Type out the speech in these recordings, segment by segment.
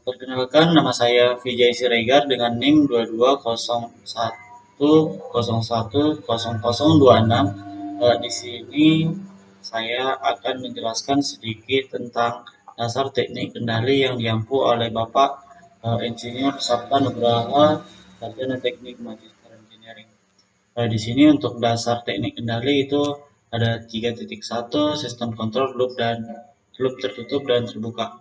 Perkenalkan, nama saya Vijay Siregar dengan NIM 2201010026. Di sini saya akan menjelaskan sedikit tentang dasar teknik kendali yang diampu oleh Bapak Insinyur Sabta Nugraha, Sarjana Teknik Magister Engineering. Di sini untuk dasar teknik kendali itu ada 3.1 sistem kontrol loop dan loop tertutup dan terbuka.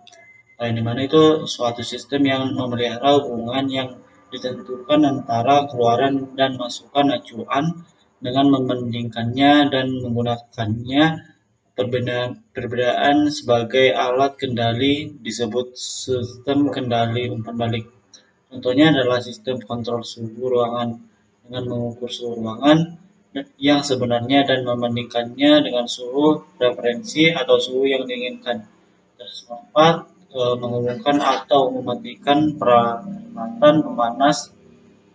Di mana itu suatu sistem yang memelihara hubungan yang ditentukan antara keluaran dan masukan acuan dengan membandingkannya dan menggunakannya perbedaan sebagai alat kendali disebut sistem kendali umpan balik. Contohnya adalah sistem kontrol suhu ruangan dengan mengukur suhu ruangan yang sebenarnya dan membandingkannya dengan suhu referensi atau suhu yang diinginkan. Terdapat mengumumkan atau mematikan peralatan pemanas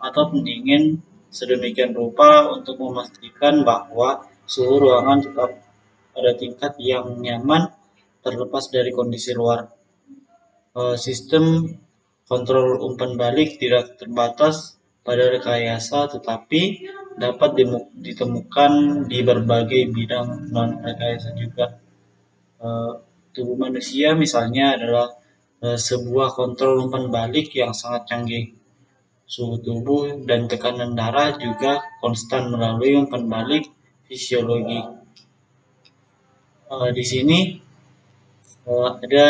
atau pendingin sedemikian rupa untuk memastikan bahwa suhu ruangan tetap pada tingkat yang nyaman terlepas dari kondisi luar. Sistem kontrol umpan balik tidak terbatas pada rekayasa tetapi dapat ditemukan di berbagai bidang non rekayasa juga. Tubuh manusia misalnya adalah sebuah kontrol umpan balik yang sangat canggih. Suhu tubuh dan tekanan darah juga konstan melalui umpan balik fisiologi. Di sini ada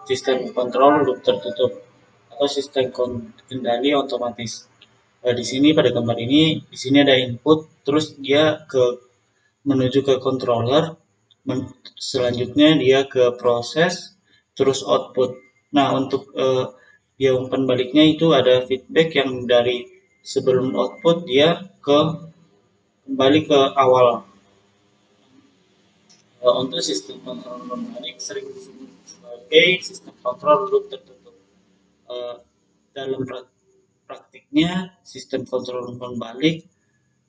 sistem kontrol loop tertutup atau sistem kendali otomatis. Di sini pada gambar ini, di sini ada input, terus dia menuju ke controller, selanjutnya dia ke proses, terus output. Nah, untuk dia umpan baliknya itu ada feedback yang dari sebelum output dia kembali ke awal. Untuk sistem kontrol umpan balik sering disebut sebagai sistem kontrol loop tertutup. Dalam praktiknya, sistem kontrol umpan balik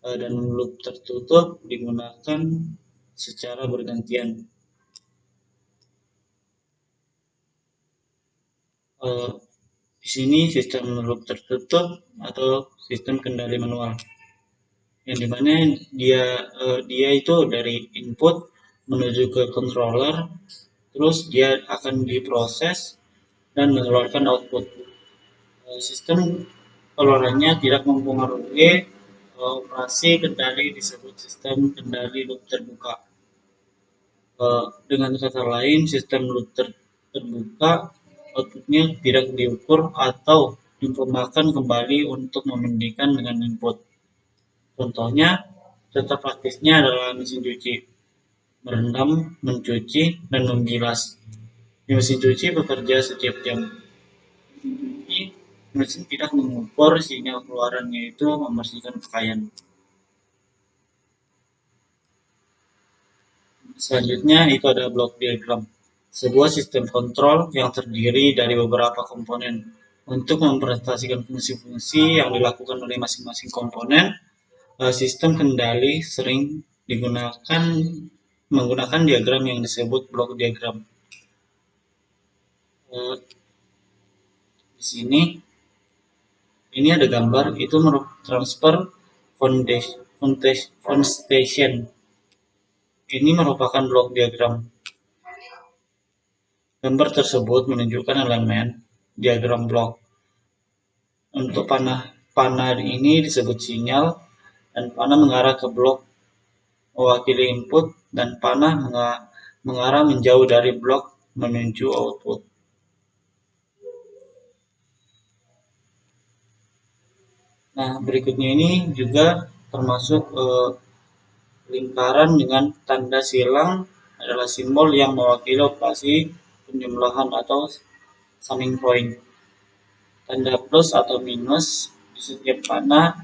dan loop tertutup digunakan secara bergantian. Di sini sistem loop tertutup atau sistem kendali manual, yang dimana dia itu dari input menuju ke controller, terus dia akan diproses dan mengeluarkan output. Sistem keluarannya tidak mempengaruhi operasi kendali disebut sistem kendali loop terbuka. Dengan kata lain, sistem loop terbuka outputnya tidak diukur atau diinfomakan kembali untuk membandingkan dengan input. Contohnya, contoh praktisnya adalah mesin cuci, merendam, mencuci, dan menggilas. Di mesin cuci bekerja setiap jam. Mesin tidak mengukur sinyal keluarannya itu membersihkan pakaian. Selanjutnya itu ada blok diagram, sebuah sistem kontrol yang terdiri dari beberapa komponen. Untuk mempresentasikan fungsi-fungsi yang dilakukan oleh masing-masing komponen, sistem kendali sering menggunakan diagram yang disebut blok diagram. Di sini ini ada gambar itu transfer foundation. Ini merupakan blok diagram. Gambar tersebut menunjukkan elemen diagram blok. Untuk panah ini disebut sinyal, dan panah mengarah ke blok mewakili input, dan panah mengarah menjauh dari blok menuju output. Nah, berikutnya ini juga termasuk lingkaran dengan tanda silang adalah simbol yang mewakili operasi penjumlahan atau summing point. Tanda plus atau minus di setiap panah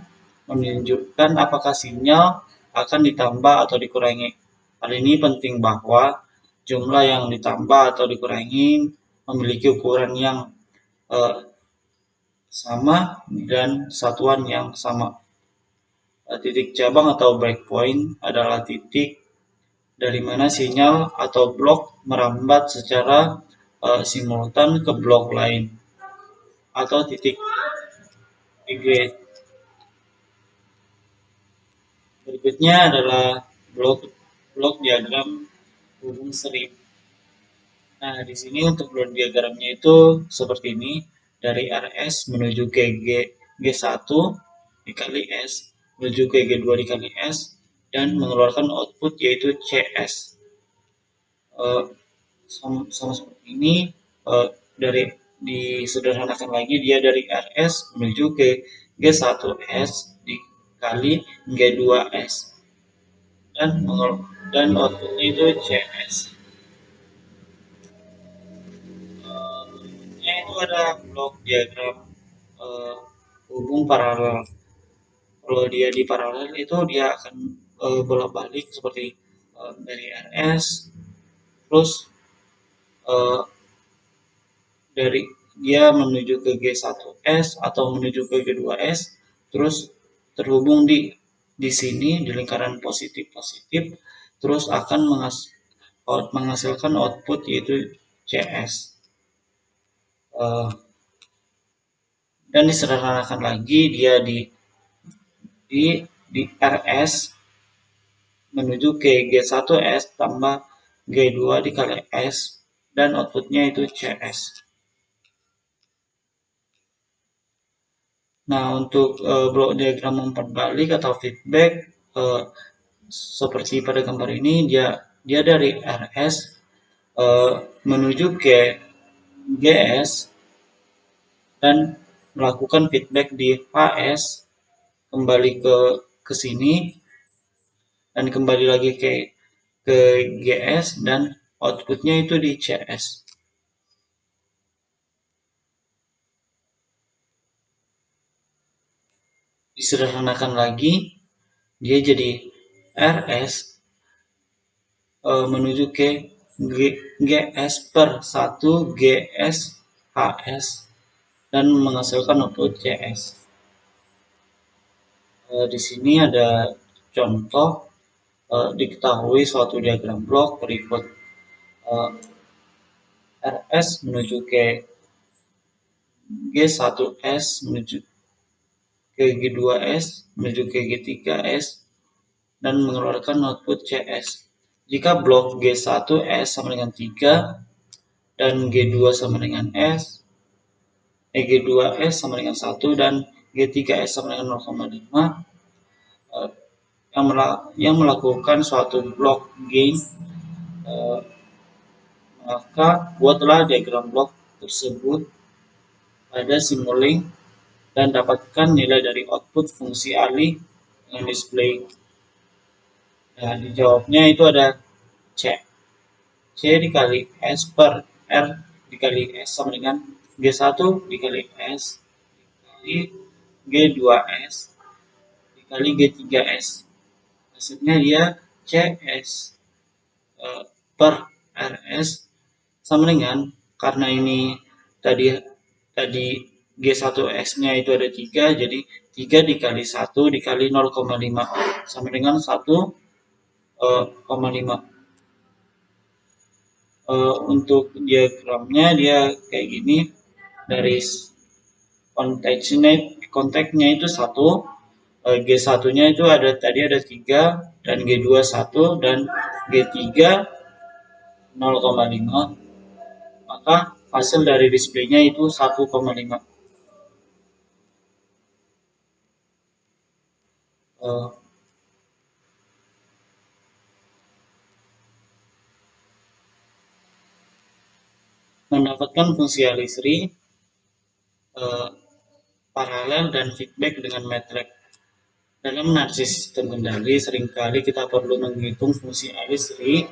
menunjukkan apakah sinyal akan ditambah atau dikurangi. Hal ini penting bahwa jumlah yang ditambah atau dikurangi memiliki ukuran yang sama dan satuan yang sama. Titik cabang atau breakpoint adalah titik dari mana sinyal atau blok merambat secara simultan ke blok lain. atau titik G. Berikutnya adalah blok diagram hubung seri. Nah, di sini untuk blok diagramnya itu seperti ini. Dari RS menuju ke G1 dikali S, menuju ke G2 dikali S, dan mengeluarkan output yaitu CS. Eh, sama seperti ini, dari disederhanakan lagi dia dari RS menuju ke G1S dikali G2S, dan outputnya itu CS. Berikutnya itu ada blok diagram hubung paralel. Kalau dia di paralel itu dia akan bolak-balik seperti dari RS, terus uh, dari dia menuju ke G1S atau menuju ke G2S, terus terhubung di sini di lingkaran positif-positif, terus akan menghasilkan output yaitu CS. Dan disederhanakan lagi dia di RS menuju ke G1S tambah G2 dikali S, dan outputnya itu CS. Nah, untuk blok diagram umpan balik atau feedback, seperti pada gambar ini, dia dari RS menuju ke GS dan melakukan feedback di HS, kembali ke sini dan kembali lagi ke GS, dan outputnya itu di CS. Disederhanakan lagi, dia jadi RS menuju ke GS per 1 GS HS dan menghasilkan output CS. Di sini ada contoh, diketahui suatu diagram blok berikut. RS menuju ke G1S menuju ke G2S menuju ke G3S dan mengeluarkan output CS. Jika blok G1S sama dengan 3 dan G2 sama dengan S, G2S sama dengan 1 dan G3S sama dengan 0,5, yang melakukan suatu blok gain, maka buatlah diagram blok tersebut pada Simulink dan dapatkan nilai dari output fungsi alih dengan display. Nah, dijawabnya itu ada C. C dikali S per R dikali S sama dengan G1 dikali S dikali G2S dikali G3S. Hasilnya dia CS per RS sama dengan, karena ini tadi tadi G1S-nya itu ada 3, jadi 3 dikali 1 dikali 0,5 sama dengan 1,5. Untuk diagramnya dia kayak gini, dari kontaknya itu 1, G1-nya itu tadi ada 3 dan G2 1 dan G3 0,5, maka hasil dari displaynya itu 1,5. Mendapatkan fungsi Alisri, paralel dan feedback dengan matrix. Dalam analisis sistem kendali, seringkali kita perlu menghitung fungsi Alisri,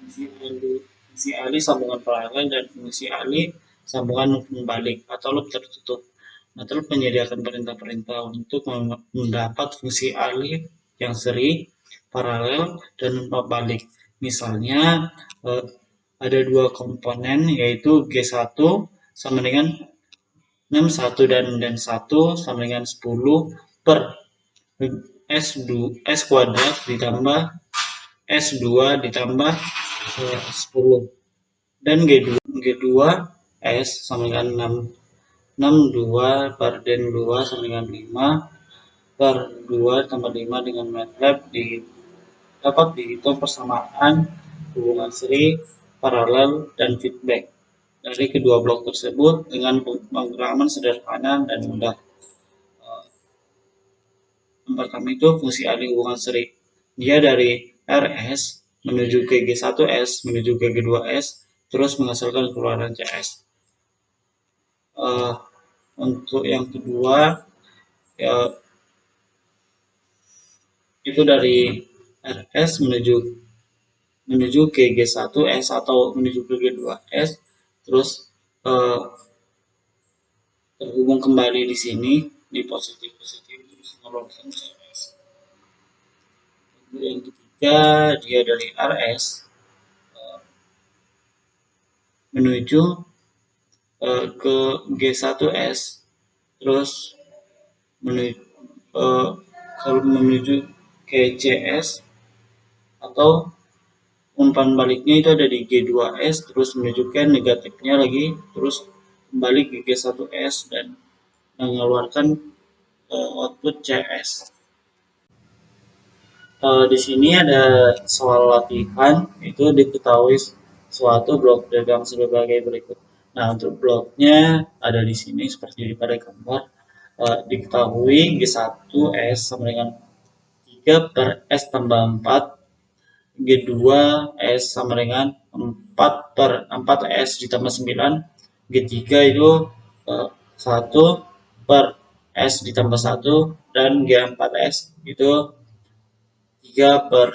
fungsi alih sambungan paralel, dan fungsi alih sambungan pembalik atau loop tertutup. Matlob menyediakan perintah-perintah untuk mendapat fungsi alih yang seri, paralel, dan pembalik. Misalnya, ada dua komponen yaitu G1 sama dengan 61 dan 1 sama dengan 10 per S kuadrat ditambah S2 ditambah 10, dan G2 S sama dengan 2 per den 2 sama dengan 5 per 2 tambah 5 dengan MATLAB dapat dihitung persamaan hubungan seri, paralel, dan feedback dari kedua blok tersebut dengan pemrograman sederhana dan mudah. Yang pertama itu fungsi alih hubungan seri. Dia dari RS menuju ke G1S menuju ke G2S terus menghasilkan keluaran CS. Untuk yang kedua ya, itu dari RS menuju ke G1S atau menuju ke G2S terus terhubung kembali di sini di positif terus mengeluarkan CS. Yang ketiga dia dari RS menuju ke G1S terus menuju ke CS atau umpan baliknya itu ada di G2S terus menunjukkan negatifnya lagi terus kembali ke G1S dan mengeluarkan output CS. Di sini ada soal latihan itu diketahui suatu blok diagram sebagai berikut. Nah, untuk bloknya ada di sini seperti pada gambar. Diketahui G1S sama dengan 3 per S tambah 4, G2S sama dengan 4 per 4S ditambah 9, G3 itu 1 per S ditambah 1, dan G4S itu 3 per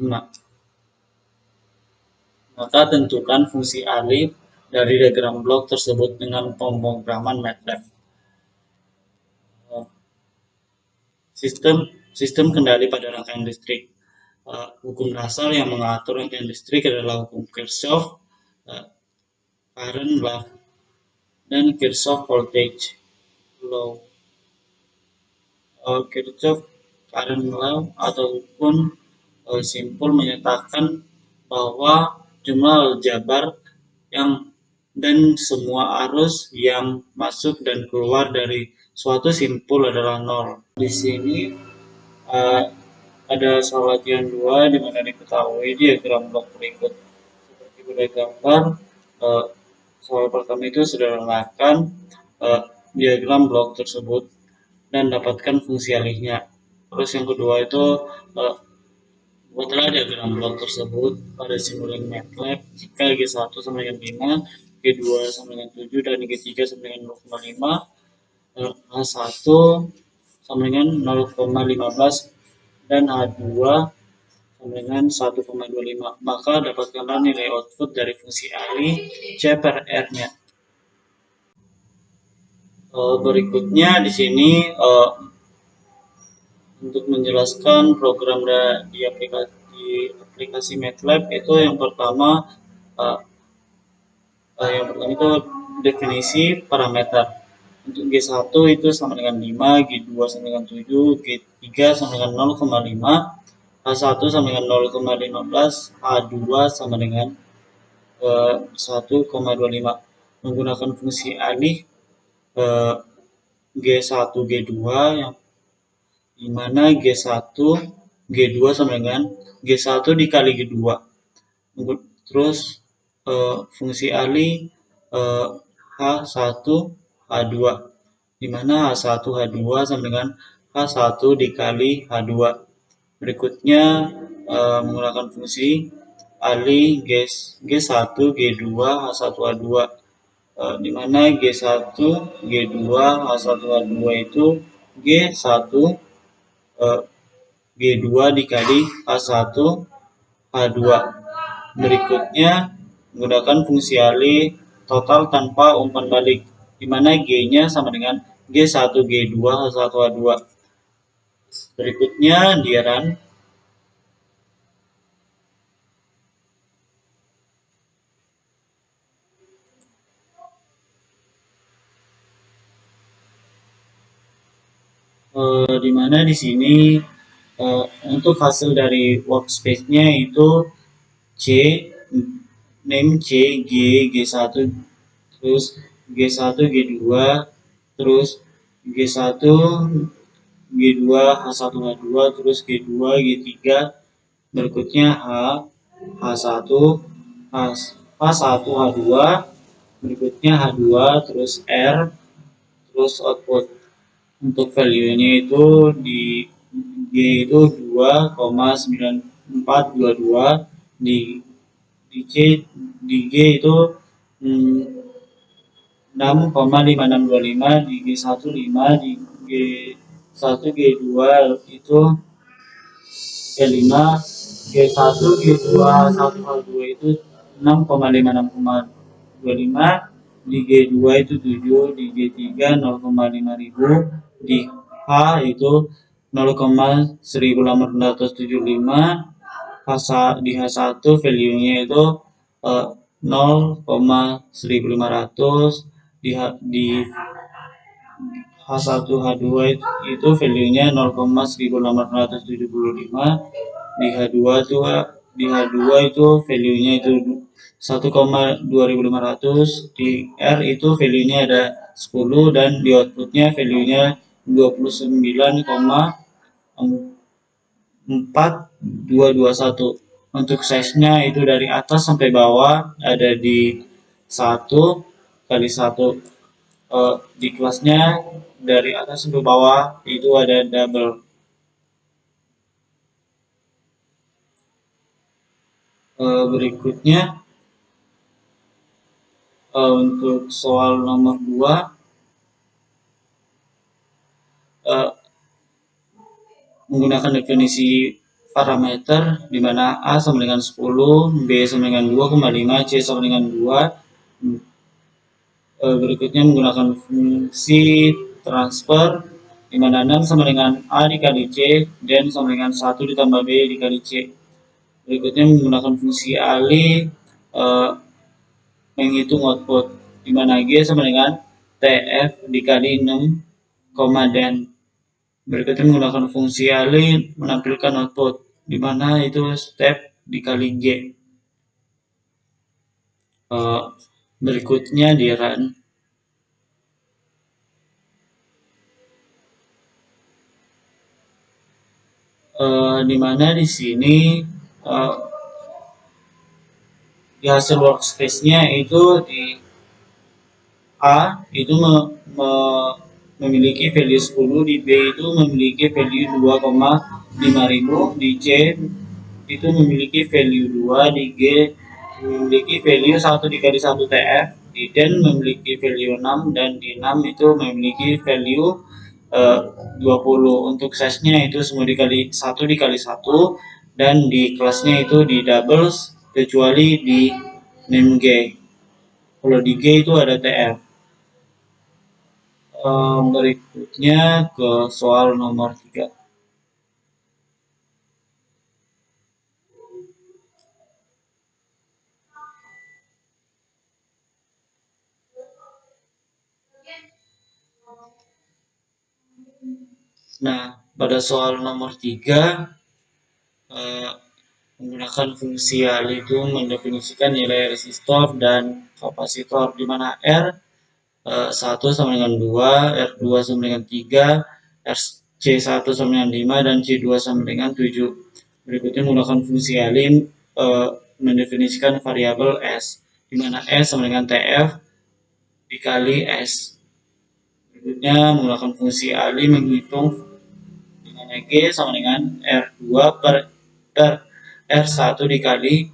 5. Maka tentukan fungsi alif dari diagram blok tersebut dengan pemrograman MATLAB. Sistem kendali pada rangkaian listrik. Hukum dasar yang mengatur rangkaian listrik adalah hukum Kirchhoff, current law, dan Kirchhoff voltage law. Kirchhoff current law ataupun simpul menyatakan bahwa jumlah aljabar yang dan semua arus yang masuk dan keluar dari suatu simpul adalah nol. Di sini ada soal latihan 2 di mana diketahui diagram blok berikut. Seperti pada gambar, soal pertama itu sederhanakan diagram blok tersebut dan dapatkan fungsi alihnya. Terus yang kedua itu buatlah diagram blok tersebut pada simulan MATLAB jika G1 sama dengan 5, G2 sama dengan 7, dan G3 sama dengan 0,5, H1 sama dengan 0,15, dan H2 sama dengan 1,25. Maka dapatkanlah nilai output dari fungsi alih C per R-nya. Berikutnya di sini untuk menjelaskan program di aplikasi MATLAB itu yang pertama itu definisi parameter. Untuk G1 itu sama dengan 5, G2 sama dengan 7, G3 sama dengan 0,5, H1 sama dengan 0,15, H2 sama dengan 1,25. Menggunakan fungsi alih G1, G2 yang dimana G1, G2 sama dengan G1 dikali G2. Terus fungsi alih H1, H2 dimana H1, H2 sama dengan H1 dikali H2. Berikutnya menggunakan fungsi alih G1, G2, H1, H2 dimana G1, G2, H1, H2 itu G1 G2 dikali H1 H2. Berikutnya menggunakan fungsi alih total tanpa umpan balik di mana G-nya sama dengan G1 G2 H1 H2. Berikutnya diaran di mana di sini untuk hasil dari workspace-nya itu C, name C, G1, terus G1, G2, terus G1, G2, H1, H2, terus G2, G3, berikutnya H1, H1, H2, berikutnya H2, terus R, terus output. Untuk value-nya itu di G itu 2,9422, di C di G itu 6,5625, di G1 5, di G1 G2 itu G5, G1 G2 1 H2 itu 6,5625, di G2 itu 7, di G3 0,5000, di H itu 0,1875, di H1 value-nya itu 0,1500, di H1 H2 itu value-nya 0,1875, di H2 itu value-nya itu 1,2500, di R itu value-nya ada 10, dan di output-nya value-nya 29,4221. Untuk size-nya itu dari atas sampai bawah ada di 1 kali 1. Di kelasnya dari atas sampai bawah itu ada double. Berikutnya untuk soal nomor 2, menggunakan definisi parameter di mana A sama dengan 10, B sama dengan 2,5, C sama dengan 2. Berikutnya menggunakan fungsi transfer di mana 6 sama dengan A dikali C dan sama dengan 1 ditambah B dikali C. Berikutnya menggunakan fungsi alih menghitung output di mana G sama dengan TF dikali 6, dan berikutnya menggunakan fungsi alih menampilkan output di mana itu step dikali G. Berikutnya di run. Di mana di sini di hasil workspace-nya itu di A itu memiliki value 10, di B itu memiliki value 2,5000, di C itu memiliki value 2, di G memiliki value 1 dikali 1 TF, di D memiliki value 6, dan di 6 itu memiliki value 20. Untuk size-nya itu semua dikali 1 dikali 1, dan di kelasnya itu di double kecuali di name G. Kalau di G itu ada TF. Berikutnya ke soal nomor 3. Nah, pada soal nomor 3, menggunakan fungsi alih itu mendefinisikan nilai resistor dan kapasitor di mana R 1 sama dengan 2, R2 sama dengan 3, C1 sama dengan 5, dan C2 sama dengan 7. Berikutnya menggunakan fungsi alih mendefinisikan variabel S, di mana S sama dengan TF dikali S. Berikutnya menggunakan fungsi alih menghitung di mana G sama dengan R2 per R1 dikali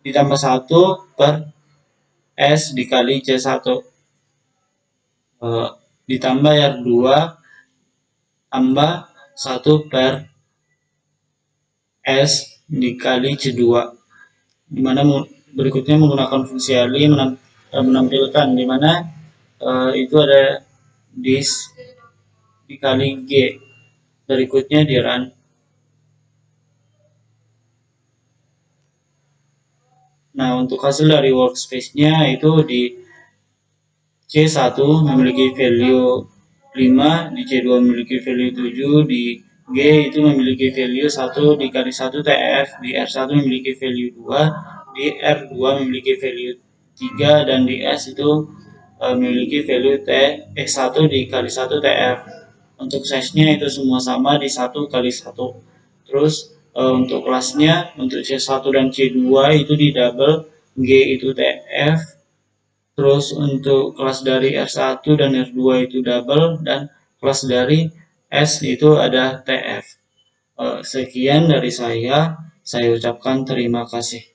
ditambah 1 per S dikali C1, ditambah R2 tambah 1 per S dikali C2, dimana berikutnya menggunakan fungsi alih menampilkan dimana itu ada dis dikali G. Berikutnya di run. Nah, untuk hasil dari workspace-nya itu di C1 memiliki value 5, di C2 memiliki value 7, di G itu memiliki value 1 dikali 1 TF, di R1 memiliki value 2, di R2 memiliki value 3 dan di S itu memiliki value T1 dikali 1 TF. Untuk size-nya itu semua sama di 1 kali 1. Terus untuk kelasnya untuk C1 dan C2 itu di double, G itu TF. Terus untuk kelas dari R1 dan R2 itu double, dan kelas dari S itu ada TF. Sekian dari saya ucapkan terima kasih.